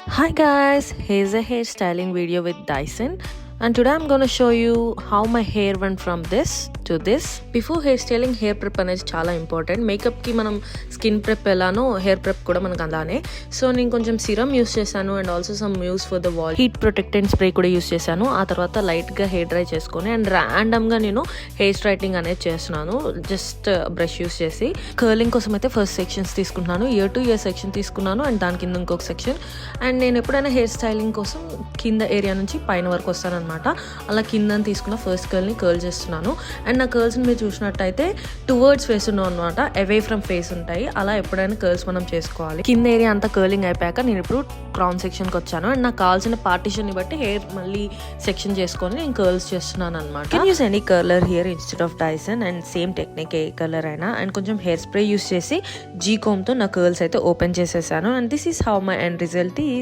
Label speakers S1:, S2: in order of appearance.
S1: Hi guys, here's a hairstyling video with Dyson, and today I'm gonna show you how my hair went from this to this. Before hairstyling, hair prep అనేది చాలా important. మేకప్కి మనం skin prep ఎలానో hair prep కూడా మనకు అలానే. So నేను కొంచెం serum use చేశాను and also some use for the wall heat protectant spray కూడా యూస్ చేశాను. ఆ తర్వాత లైట్గా హెయిర్ డ్రై చేసుకొని అండ్ ర్యాండమ్గా నేను హెయిర్ స్ట్రైట్నింగ్ అనేది చేస్తున్నాను జస్ట్ బ్రష్ యూస్ చేసి. కర్లింగ్ కోసం అయితే ఫస్ట్ సెక్షన్స్ తీసుకుంటున్నాను, ఇయర్ టు ఇయర్ సెక్షన్ తీసుకున్నాను అండ్ దాని కింద ఇంకొక సెక్షన్. అండ్ నేను ఎప్పుడైనా హెయిర్ స్టైలింగ్ కోసం కింద ఏరియా నుంచి పైన వరకు వస్తానన్నమాట. అలా కింద తీసుకున్న ఫస్ట్ కర్ల్ని కర్ల్ చేస్తున్నాను. అండ్ నా కర్ల్స్ని మీరు చూసినట్టయితే టువర్డ్స్ ఫేస్ ఉన్నాం అనమాట, అవే ఫ్రమ్ ఫేస్ ఉంటాయి. అలా ఎప్పుడైనా కర్ల్స్ మనం చేసుకోవాలి. కింద ఏరియా అంతా కర్లింగ్ అయిపోయాక నేను ఇప్పుడు క్రౌన్ సెక్షన్కి వచ్చాను అండ్ నాకు కావాల్సిన పార్టిషన్ని బట్టి హెయిర్ మళ్ళీ సెక్షన్ చేసుకొని నేను కర్ల్స్ చేస్తున్నాను అనమాట. Can use any curler here instead of Dyson and same technique A colour అయినా. అండ్ కొంచెం హెయిర్ స్ప్రే యూస్ చేసి జీ కోమ్తో నా కర్ల్స్ అయితే ఓపెన్ చేసేసాను. And this is how my end result is.